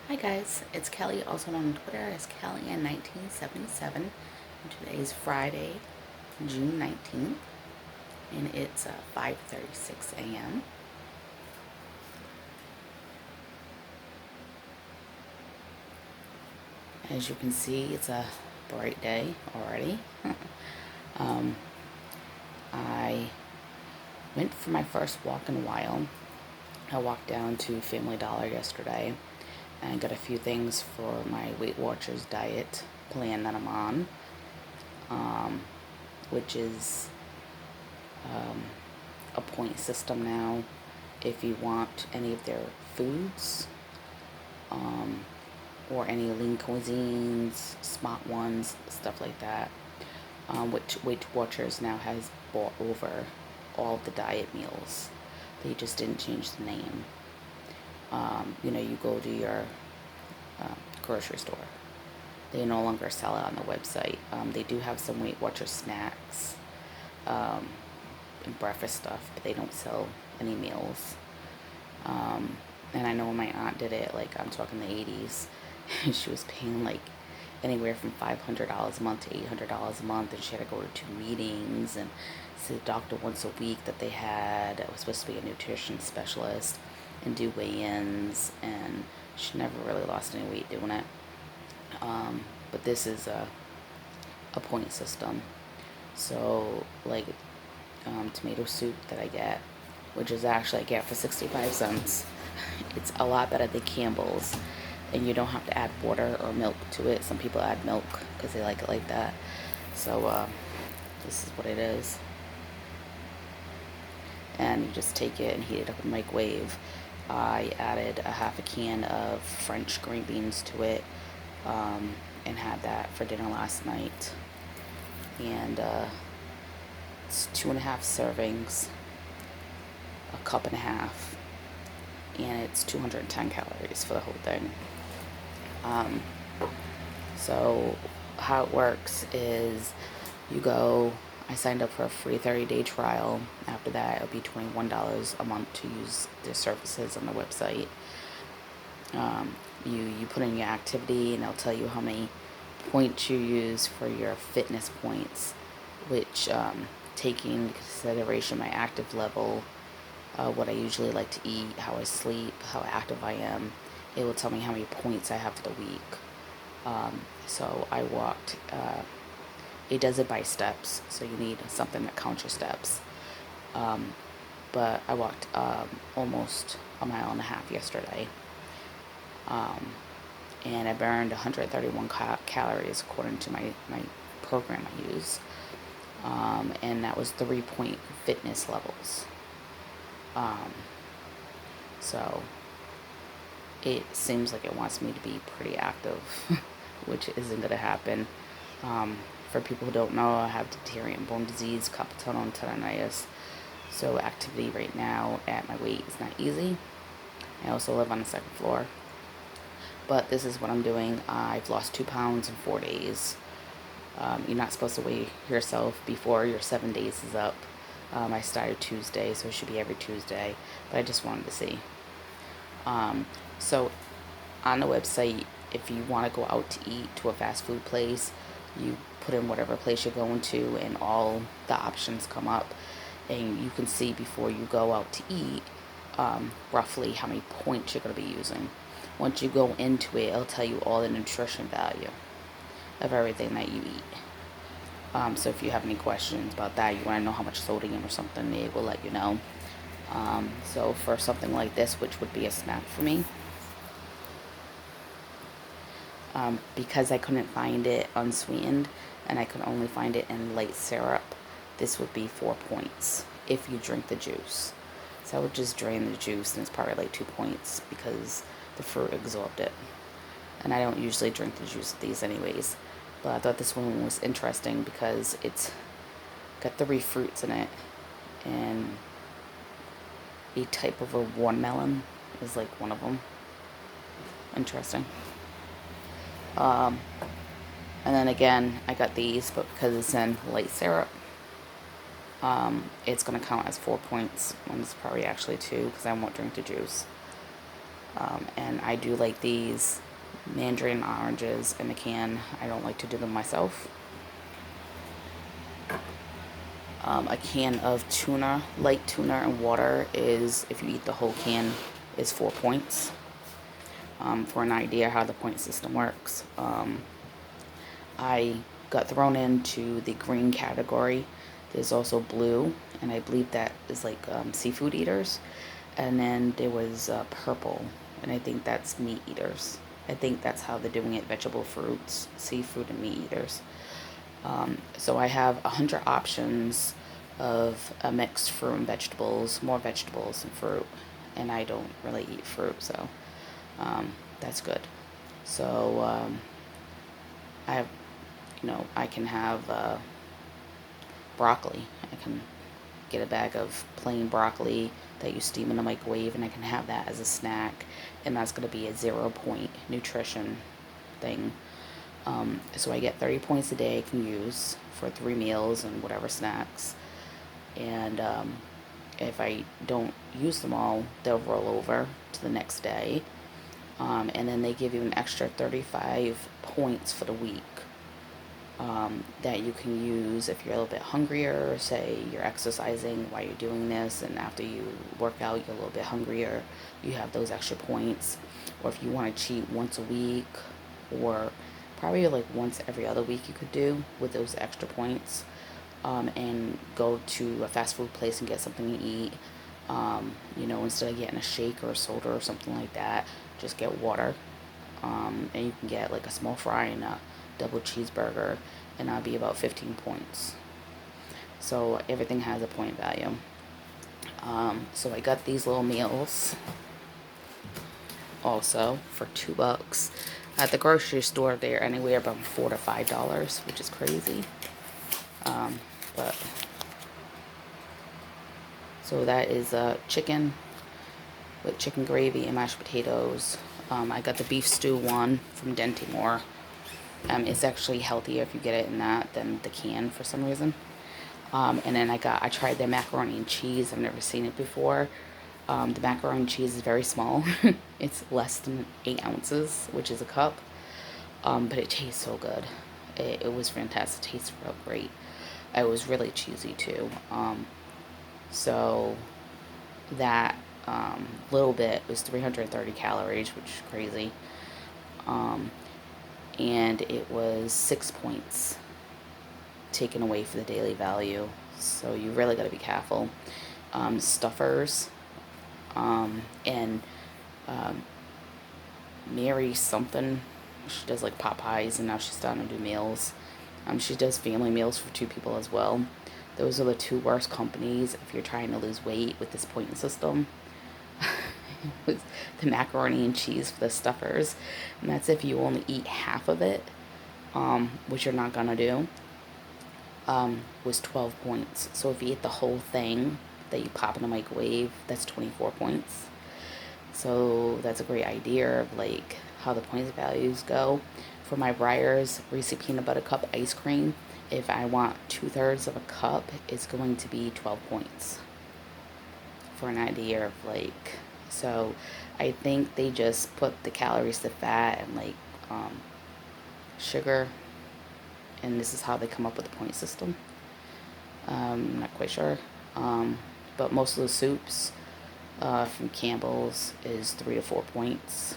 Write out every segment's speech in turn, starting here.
Hi guys, it's Kelly, also known on Twitter as Kellyann1977, and today is Friday, June 19th, and it's 5:36 a.m. As you can see, it's a bright day already. um, I went for my first walk in a while. I walked down to Family Dollar yesterday and got a few things for my Weight Watchers diet plan that I'm on, which is a point system now. If you want any of their foods, or any lean cuisines, smart ones, stuff like that, which Weight Watchers now has bought over all the diet meals. They just didn't change the name. You go to your grocery store. They no longer sell it on the website. They do have some Weight Watchers snacks, and breakfast stuff, but they don't sell any meals. And I know when my aunt did it, like I'm talking the 80s, she was paying like anywhere from $500 a month to $800 a month, and she had to go to 2 meetings and see the doctor once a week that they had. It was supposed to be a nutrition specialist and do weigh-ins, and she never really lost any weight doing it. But this is a point system. So like tomato soup that I get, which is actually I get for 65 cents. It's a lot better than Campbell's, and you don't have to add water or milk to it. Some people add milk because they like it like that. So this is what it is. And you just take it and heat it up in the microwave. I added a half a can of French green beans to it, and had that for dinner last night. And it's 2.5 servings, a cup and a half, and it's 210 calories for the whole thing. So how it works is I signed up for a free 30-day trial. After that, it'll be $21 a month to use their services on the website. You put in your activity, and they'll tell you how many points you use for your fitness points, which, taking into consideration my active level, what I usually like to eat, how I sleep, how active I am, it will tell me how many points I have for the week. So I walked, it does it by steps, so you need something that counts your steps. But I walked almost a mile and a half yesterday. And I burned 131 calories according to my program I use. And that was 3-point fitness levels. So it seems like it wants me to be pretty active, which isn't going to happen. For people who don't know, I have diphtheria, bone disease, carpal tunnel, and tendonitis. So activity right now at my weight is not easy. I also live on the second floor. But this is what I'm doing. I've lost 2 pounds in 4 days. You're not supposed to weigh yourself before your 7 days is up. I started Tuesday, so it should be every Tuesday. But I just wanted to see. So on the website, if you want to go out to eat to a fast food place, you put in whatever place you're going to, and all the options come up. And you can see before you go out to eat, roughly how many points you're going to be using. Once you go into it, it'll tell you all the nutrition value of everything that you eat. So if you have any questions about that, you want to know how much sodium or something, they will let you know. So for something like this, which would be a snack for me, because I couldn't find it unsweetened and I could only find it in light syrup, this would be 4 points if you drink the juice. So I would just drain the juice, and it's probably like 2 points because the fruit absorbed it. And I don't usually drink the juice of these anyways, but I thought this one was interesting because it's got 3 fruits in it, and a type of a watermelon is like one of them. Interesting. And then again, I got these, but because it's in light syrup, it's going to count as 4 points, when it's probably actually 2 because I won't drink the juice. And I do like these mandarin oranges in a can. I don't like to do them myself. A can of tuna, light tuna and water is, if you eat the whole can, is 4 points. For an idea how the point system works, I got thrown into the green category. There's also blue, and I believe that is like seafood eaters. And then there was purple, and I think that's meat eaters. I think that's how they're doing it: vegetable, fruits, seafood, and meat eaters. So I have 100 options of a mixed fruit and vegetables, more vegetables than fruit, and I don't really eat fruit, so that's good. So I have, I can have broccoli. I can get a bag of plain broccoli that you steam in the microwave, and I can have that as a snack, and that's going to be a 0 point nutrition thing. So I get 30 points a day I can use for 3 meals and whatever snacks. And if I don't use them all, they'll roll over to the next day. And then they give you an extra 35 points for the week that you can use if you're a little bit hungrier. Say you're exercising while you're doing this, and after you work out, you're a little bit hungrier. You have those extra points. Or if you want to cheat once a week, or probably like once every other week, you could do with those extra points. And go to a fast food place and get something to eat. Instead of getting a shake or a soda or something like that, just get water. And you can get like a small fry and a double cheeseburger, and that'll be about 15 points. So everything has a point value. So I got these little meals also for $2. At the grocery store, they're anywhere from $4 to $5, which is crazy. But so that is chicken with chicken gravy and mashed potatoes. I got the beef stew one from Dentimore. It's actually healthier if you get it in that than the can for some reason. And then I tried their macaroni and cheese. I've never seen it before. The macaroni and cheese is very small. It's less than 8 ounces, which is a cup. But it tastes so good. It was fantastic. It tastes real great. It was really cheesy too. So that little bit was 330 calories, which is crazy. And it was 6 points taken away for the daily value. So you really got to be careful. Stuffers, and Mary something, she does like pot pies, and now she's starting to do meals. She does family meals for 2 people as well. Those are the 2 worst companies if you're trying to lose weight with this point system. With the macaroni and cheese for the stuffers, and that's if you only eat half of it, which you're not gonna do, was 12 points. So if you eat the whole thing that you pop in the microwave, that's 24 points. So that's a great idea of like how the points values go. For my Breyers Reese Peanut Butter Cup ice cream, if I want 2/3 of a cup, it's going to be 12 points. For an idea of like, so I think they just put the calories to fat and like sugar, and this is how they come up with the point system. I'm not quite sure. But most of the soups from Campbell's is 3 to 4 points.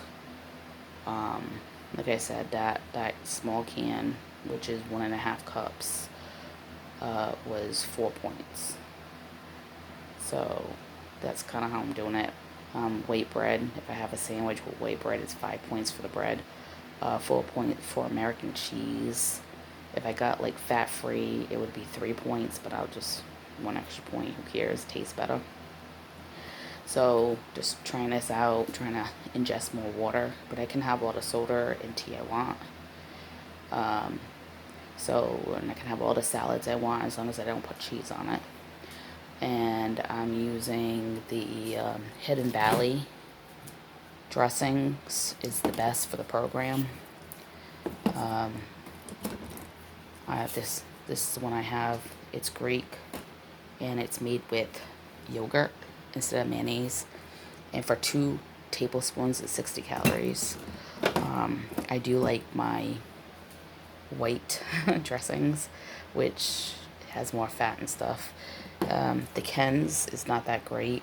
Like I said, that small can, which is 1.5 cups, was 4 points. So that's kind of how I'm doing it. White bread, if I have a sandwich with white bread, it's 5 points for the bread. 4 points for American cheese. If I got like fat free, it would be 3 points, but I'll just 1 extra point. Who cares? Tastes better. So just trying this out, trying to ingest more water, but I can have all the soda and tea I want. And I can have all the salads I want as long as I don't put cheese on it. And I'm using the Hidden Valley dressings is the best for the program. I have this is the one I have. It's Greek, and it's made with yogurt instead of mayonnaise. And for 2 tablespoons is 60 calories. I do like my white dressings, which has more fat and stuff. The Ken's is not that great.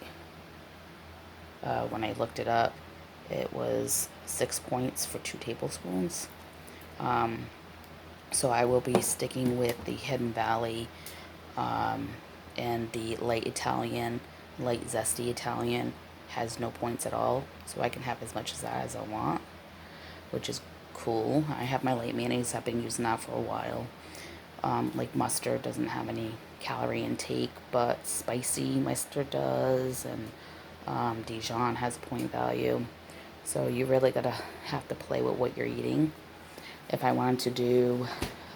When I looked it up, it was 6 points for 2 tablespoons. So I will be sticking with the Hidden Valley and the light Italian, light zesty Italian has no points at all. So I can have as much of that as I want, which is cool. I have my light mayonnaise. I've been using that for a while. Like mustard doesn't have any calorie intake, but spicy mustard does, and Dijon has a point value. So you really gotta have to play with what you're eating. If I wanted to do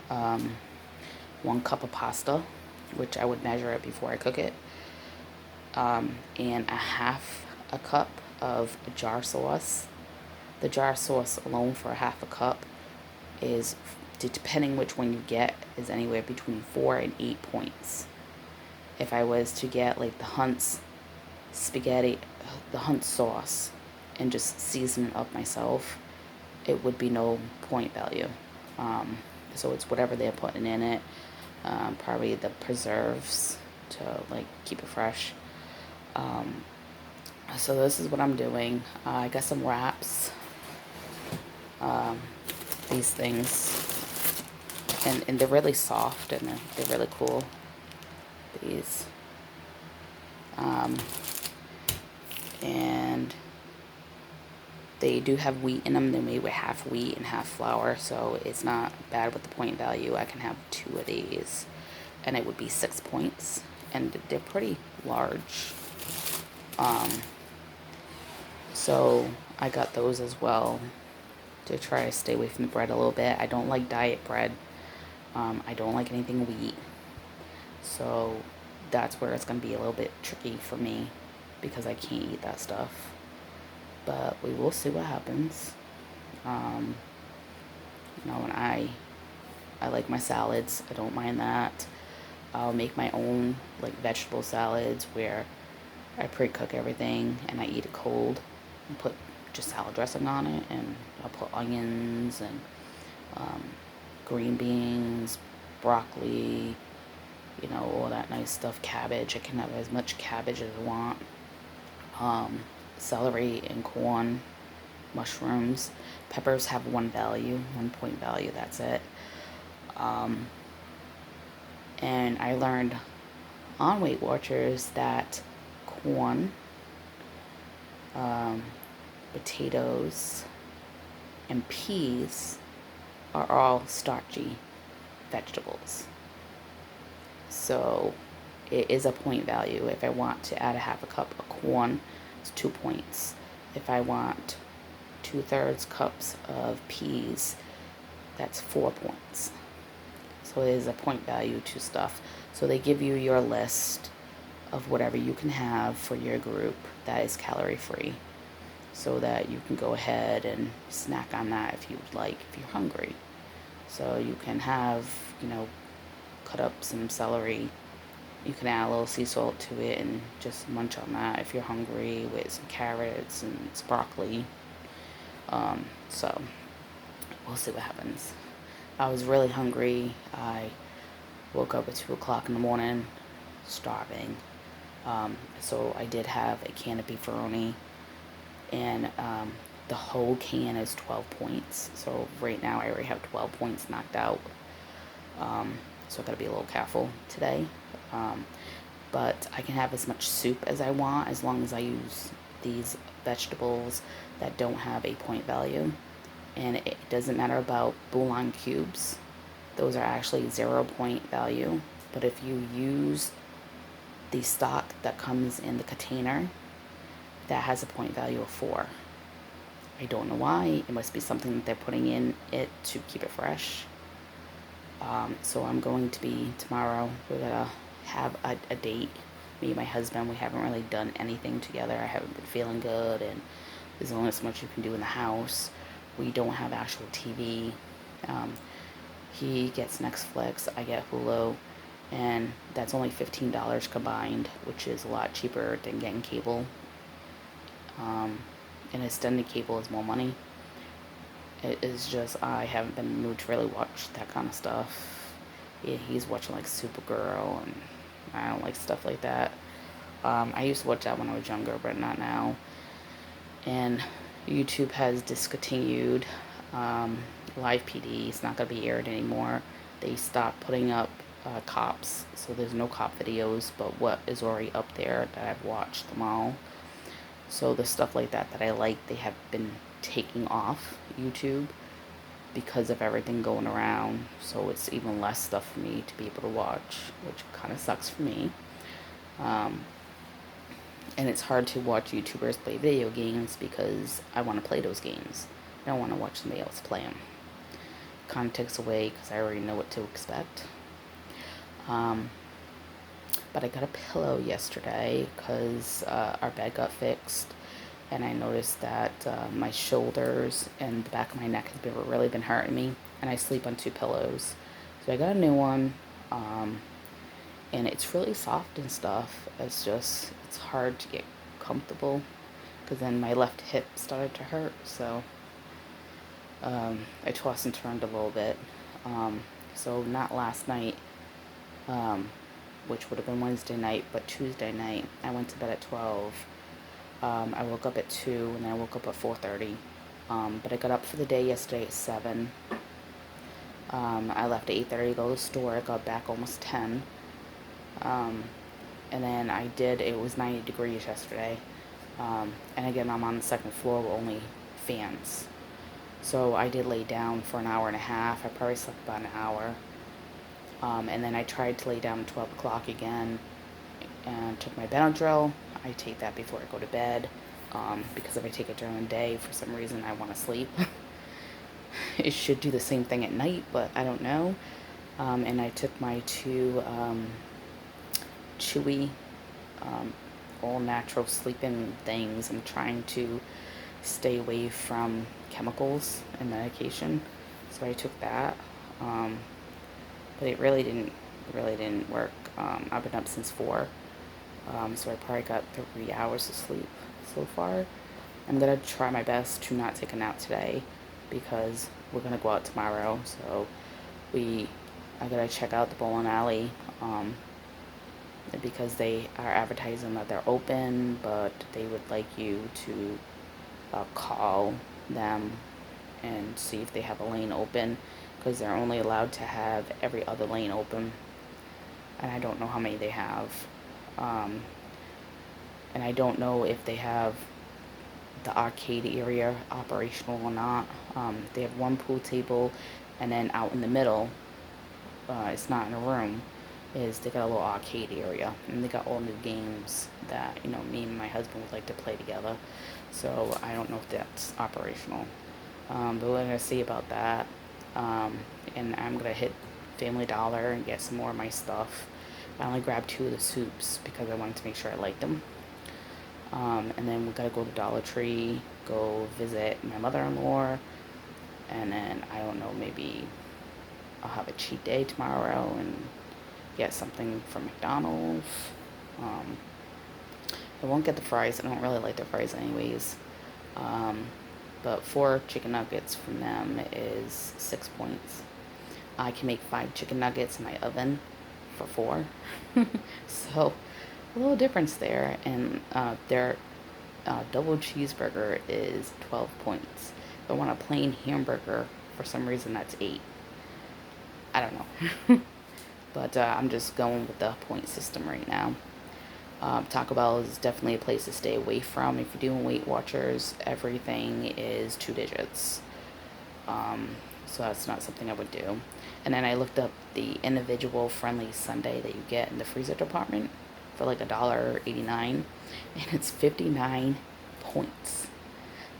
1 cup of pasta, which I would measure it before I cook it, and a half a cup of jar sauce. The jar sauce alone for a half a cup is, depending which one you get, is anywhere between 4 and 8 points. If I was to get like the Hunt's spaghetti, the Hunt sauce, and just season it up myself, it would be no point value. So it's whatever they're putting in it. Probably the preserves to like keep it fresh. So this is what I'm doing. I got some wraps. These things, and they're really soft, and they're really cool. These. And they do have wheat in them. They're made with half wheat and half flour, so it's not bad with the point value. I can have 2 of these, and it would be 6 points, and they're pretty large. So I got those as well to try to stay away from the bread a little bit. I don't like diet bread. I don't like anything wheat. So that's where it's going to be a little bit tricky for me, because I can't eat that stuff. But we will see what happens. And I like my salads. I don't mind that. I'll make my own like vegetable salads where I pre-cook everything and I eat it cold and put just salad dressing on it, and I'll put onions and green beans, broccoli, all that nice stuff, cabbage. I can have as much cabbage as I want. Celery and corn, mushrooms. Peppers have 1 value, 1 point value, that's it. And I learned on Weight Watchers that corn, potatoes, and peas are all starchy vegetables. So it is a point value. If I want to add a half a cup of corn, it's 2 points. If I want 2/3 cups of peas, that's 4 points. So it is a point value to stuff. So they give you your list of whatever you can have for your group that is calorie free, so that you can go ahead and snack on that if you would like, if you're hungry. So you can have, cut up some celery. You can add a little sea salt to it and just munch on that if you're hungry, with some carrots and some broccoli. So we'll see what happens. I was really hungry. I woke up at 2 o'clock in the morning, starving. So I did have a can of beefaroni, and the whole can is 12 points. So right now I already have 12 points knocked out. So I gotta be a little careful today. But I can have as much soup as I want, as long as I use these vegetables that don't have a point value. And it doesn't matter about bouillon cubes. Those are actually 0 point value. But if you use the stock that comes in the container, that has a point value of 4. I don't know why. It must be something that they're putting in it to keep it fresh. So I'm going to be, tomorrow, we're gonna have a date. Me and my husband, we haven't really done anything together. I haven't been feeling good, and there's only so much you can do in the house. We don't have actual TV. He gets Netflix, I get Hulu, and that's only $15 combined, which is a lot cheaper than getting cable. and extended cable is more money. It is just, I haven't been in the mood to really watch that kind of stuff. Yeah, he's watching like Supergirl, and I don't like stuff like that. I used to watch that when I was younger, but not now. And YouTube has discontinued Live PD. It's not going to be aired anymore. They stopped putting up cops, so there's no cop videos, but what is already up there that I've watched them all. So the stuff like that that I like, they have been taking off YouTube because of everything going around. So it's even less stuff for me to be able to watch, which kind of sucks for me. And it's hard to watch YouTubers play video games because I want to play those games. I don't want to watch somebody else play them. Kind of takes away because I already know what to expect. But I got a pillow yesterday because our bed got fixed, and I noticed that my shoulders and the back of my neck has really been hurting me, and I sleep on 2 pillows. So I got a new one, and it's really soft and stuff. It's hard to get comfortable because then my left hip started to hurt, so I tossed and turned a little bit. So not last night, which would have been Wednesday night, but Tuesday night, I went to bed at 12. I woke up at 2, and then I woke up at 4:30. But I got up for the day yesterday at 7. I left at 8:30 to go to the store. I got back almost 10. And then it was 90 degrees yesterday. And again, I'm on the 2nd floor with only fans. So I did lay down for an hour and a half. I probably slept about an hour. And then I tried to lay down at 12 o'clock again and took my Benadryl. I take that before I go to bed because if I take it during the day, for some reason, I want to sleep. It should do the same thing at night, but I don't know. And I took my 2 Chewy all natural sleeping things. I'm trying to stay away from chemicals and medication, so I took that. But it really didn't work. I've been up since 4, so I probably got 3 hours of sleep so far. I'm gonna try my best to not take a nap today because we're gonna go out tomorrow. So I gotta check out the bowling alley because they are advertising that they're open, but they would like you to call them and see if they have a lane open, because they're only allowed to have every other lane open, and I don't know how many they have. And I don't know if they have the arcade area operational or not. They have 1 pool table, and then out in the middle, it's not in a room, is they got a little arcade area, and they got all new games that, me and my husband would like to play together. So I don't know if that's operational. But we're going to see about that. And I'm going to hit Family Dollar and get some more of my stuff. I only grabbed 2 of the soups because I wanted to make sure I liked them. And then we're going to go to Dollar Tree, go visit my mother-in-law, and then, I don't know, maybe I'll have a cheat day tomorrow and get something from McDonald's. I won't get the fries. I don't really like their fries anyways. But 4 chicken nuggets from them is 6 points. I can make 5 chicken nuggets in my oven for 4. So a little difference there. And their double cheeseburger is 12 points. If I want a plain hamburger, for some reason that's 8. I don't know. But I'm just going with the point system right now. Taco Bell is definitely a place to stay away from. If you're doing Weight Watchers, everything is 2 digits. So that's not something I would do. And then I looked up the individual friendly sundae that you get in the freezer department for like $1.89, and it's 59 points.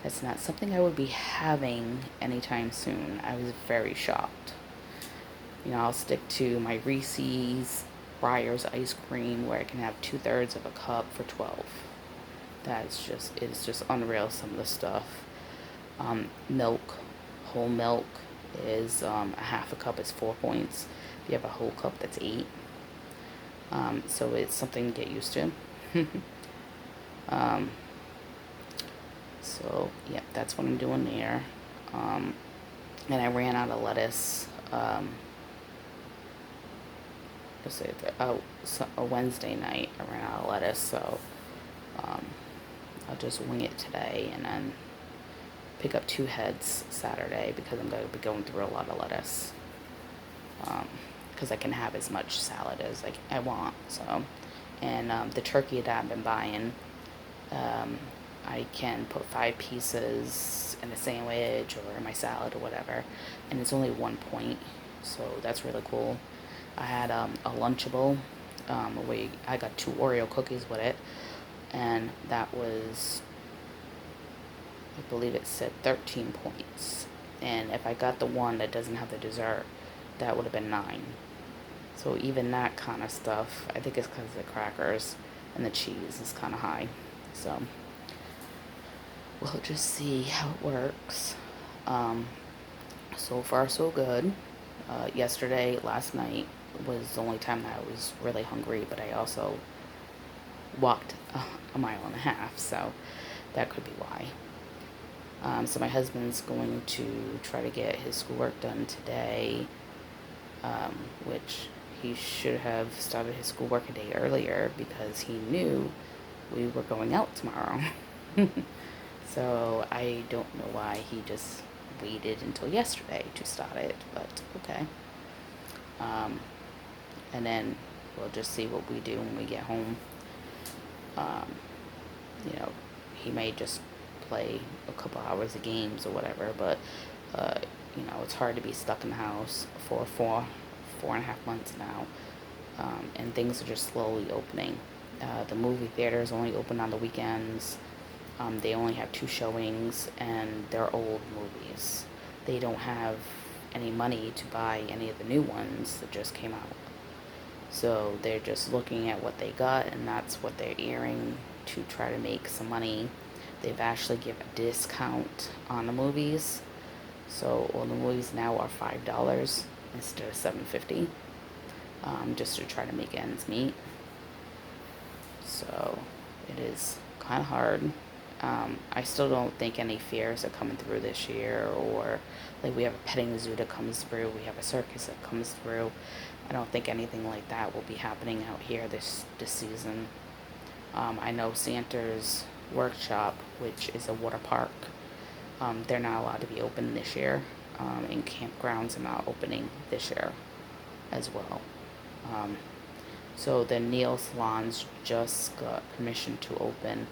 That's not something I would be having anytime soon. I was very shocked. I'll stick to my Reese's Breyers ice cream, where I can have 2/3 of a cup for 12. It's just unreal, some of the stuff. Milk, whole milk is a half a cup is 4 points. If you have a whole cup, that's 8. So it's something to get used to. So, yeah, that's what I'm doing there. And I ran out of lettuce. Let's see, a Wednesday night. I ran out of lettuce, so um, I'll just wing it today and then pick up 2 heads Saturday because I'm going to be going through a lot of lettuce. Because I can have as much salad as I want. So, and the turkey that I've been buying, um, I can put 5 pieces in a sandwich or in my salad or whatever, and it's only 1 point, so that's really cool. I had a Lunchable, where I got 2 Oreo cookies with it, and that was, I believe it said 13 points. And if I got the one that doesn't have the dessert, that would have been 9. So even that kind of stuff, I think it's because the crackers and the cheese is kind of high. So we'll just see how it works. So far, so good. Last night was the only time that I was really hungry, but I also walked a mile and a half, so that could be why. So my husband's going to try to get his schoolwork done today, which he should have started his schoolwork a day earlier because he knew we were going out tomorrow. So I don't know why he just waited until yesterday to start it, but okay. And then we'll just see what we do when we get home. Um, you know, he may just play a couple hours of games or whatever, but it's hard to be stuck in the house for 4.5 months now, and things are just slowly opening. The movie theater is only open on the weekends. They only have 2 showings, and they're old movies. They don't have any money to buy any of the new ones that just came out. So they're just looking at what they got, and that's what they're airing to try to make some money. They've actually given a discount on the movies. So all the movies now are $5 instead of $7.50, just to try to make ends meet. So it is kind of hard. I still don't think any fairs are coming through this year, or like we have a petting zoo that comes through, we have a circus that comes through. I don't think anything like that will be happening out here this season. I know Santa's Workshop, which is a water park, they're not allowed to be open this year, and campgrounds are not opening this year as well. So the nail salons just got permission to open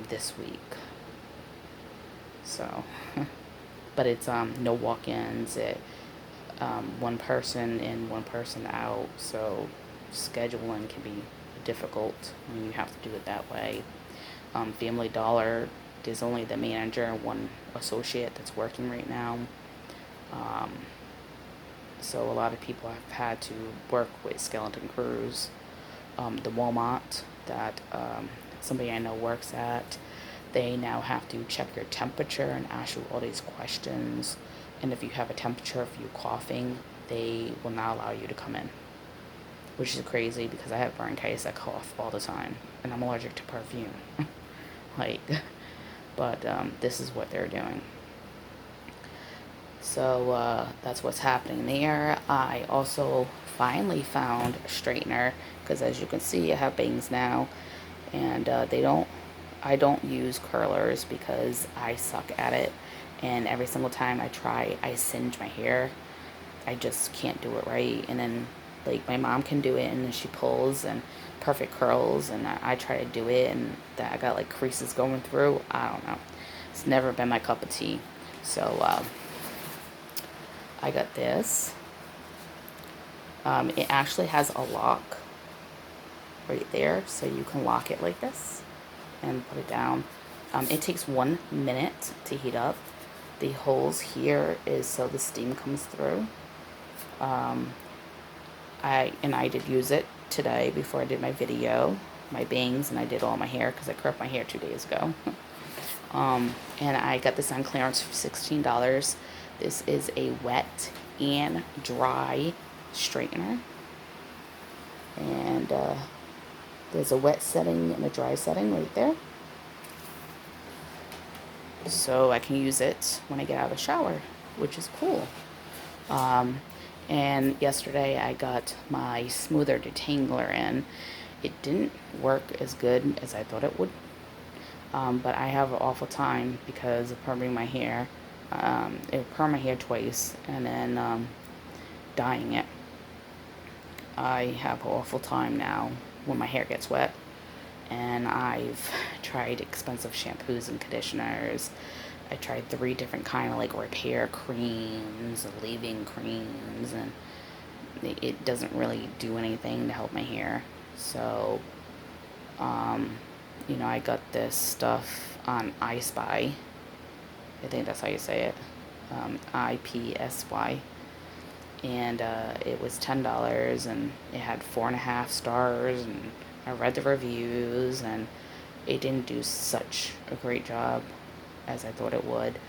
this week. So, but it's no walk-ins. One person in, one person out. So scheduling can be difficult when you have to do it that way. Family Dollar, there's only the manager and one associate that's working right now. So a lot of people have had to work with skeleton crews. The Walmart that somebody I know works at, they now have to check your temperature and ask you all these questions. And if you have a temperature, if you're coughing, they will not allow you to come in, which is crazy because I have bronchitis. I cough all the time, and I'm allergic to perfume. like, but this is what they're doing. So that's what's happening there. I also finally found a straightener because, as you can see, I have bangs now, and I don't use curlers because I suck at it, and every single time I try, I singe my hair. I just can't do it right. And then like my mom can do it, and then she pulls and perfect curls, and I try to do it, and that I got like creases going through. I don't know. It's never been my cup of tea. So I got this. It actually has a lock right there, so you can lock it like this and put it down. It takes 1 minute to heat up. The holes here is so the steam comes through. I did use it today before I did my video, my bangs, and I did all my hair because I curled my hair 2 days ago. And I got this on clearance for $16. This is a wet and dry straightener. And there's a wet setting and a dry setting right there. so I can use it when I get out of the shower, which is cool. Um, and yesterday I got my smoother detangler in. It didn't work as good as I thought it would, but I have an awful time because of perming my hair. It permed my hair twice and then dyeing it. I have an awful time now when my hair gets wet, and I've tried expensive shampoos and conditioners. I tried 3 different kind of like repair creams, leave-in creams, and it doesn't really do anything to help my hair. So, um, I got this stuff on iSpy. I think that's how you say it. IPSY. And it was $10, and it had 4.5 stars, and I read the reviews, and it didn't do such a great job as I thought it would,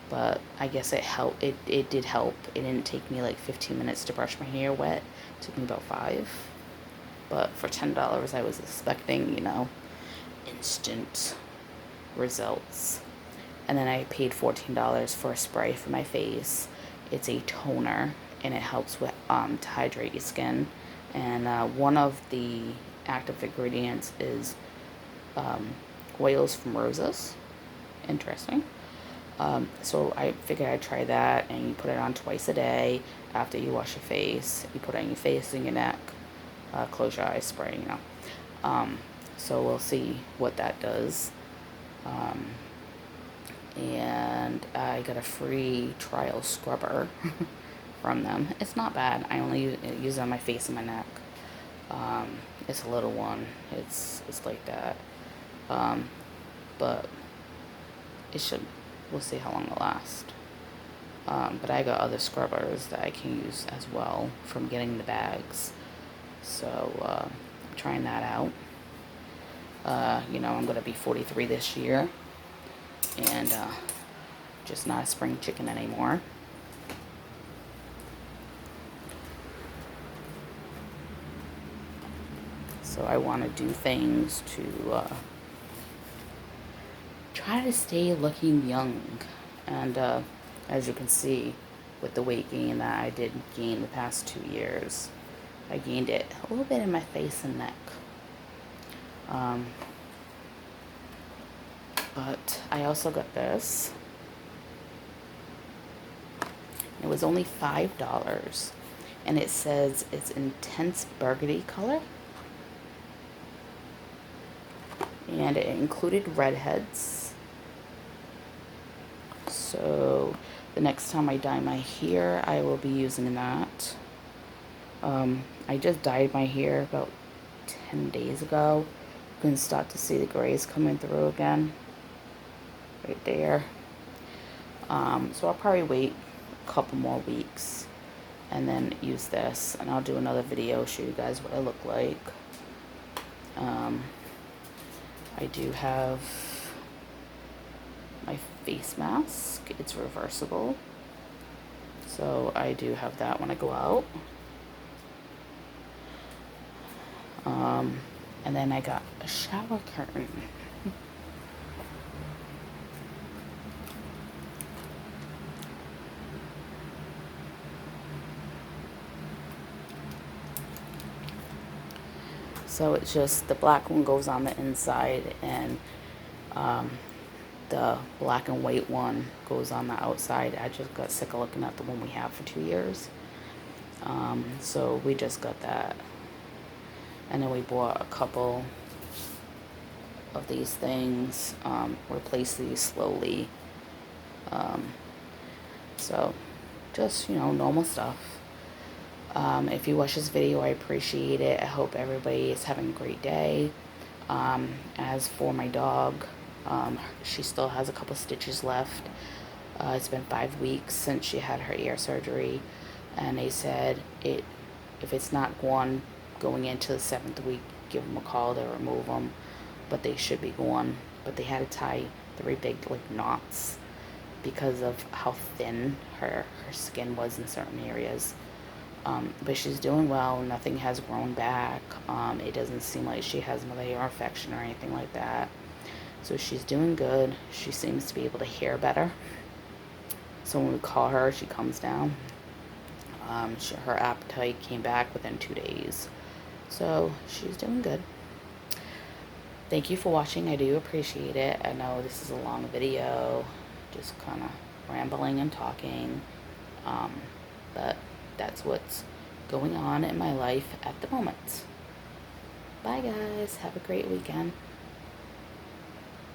but I guess it helped. It did help. It didn't take me like 15 minutes to brush my hair wet. It took me about 5. But for $10, I was expecting, instant results. And then I paid $14 for a spray for my face. It's a toner, and it helps with to hydrate your skin. And one of the active ingredients is oils from roses. Interesting. So I figured I'd try that, and you put it on twice a day after you wash your face. You put it on your face and your neck. Close your eyes, spray, So we'll see what that does. And I got a free trial scrubber from them. It's not bad. I only use it on my face and my neck. It's a little one. It's like that. But it should. We'll see how long it'll last. But I got other scrubbers that I can use as well from getting the bags. So I'm trying that out. I'm gonna be 43 this year, and just not a spring chicken anymore. So I want to do things to try to stay looking young. And as you can see, with the weight gain that I did gain the past 2 years, I gained it a little bit in my face and neck. But I also got this. It was only $5, and it says it's intense burgundy color, and it included redheads. So the next time I dye my hair, I will be using that. I just dyed my hair about 10 days ago. You can start to see the grays coming through again right there. So I'll probably wait a couple more weeks and then use this, and I'll do another video, show you guys what I look like. I do have my face mask. It's reversible, so I do have that when I go out. And then I got a shower curtain. So it's just the black one goes on the inside, and the black and white one goes on the outside. I just got sick of looking at the one we have for 2 years. So we just got that. And then we bought a couple of these things, replace these slowly. So just, normal stuff. If you watch this video, I appreciate it. I hope everybody is having a great day. As for my dog, she still has a couple stitches left. It's been 5 weeks since she had her ear surgery, and they said if it's not gone going into the 7th week, give them a call to remove them, but they should be gone. But they had to tie 3 big knots because of how thin her skin was in certain areas. But she's doing well. Nothing has grown back. It doesn't seem like she has another ear infection or anything like that. So she's doing good. She seems to be able to hear better. So when we call her, she comes down. Her appetite came back within 2 days. So she's doing good. Thank you for watching. I do appreciate it. I know this is a long video, just kind of rambling and talking. But that's what's going on in my life at the moment. Bye guys. Have a great weekend.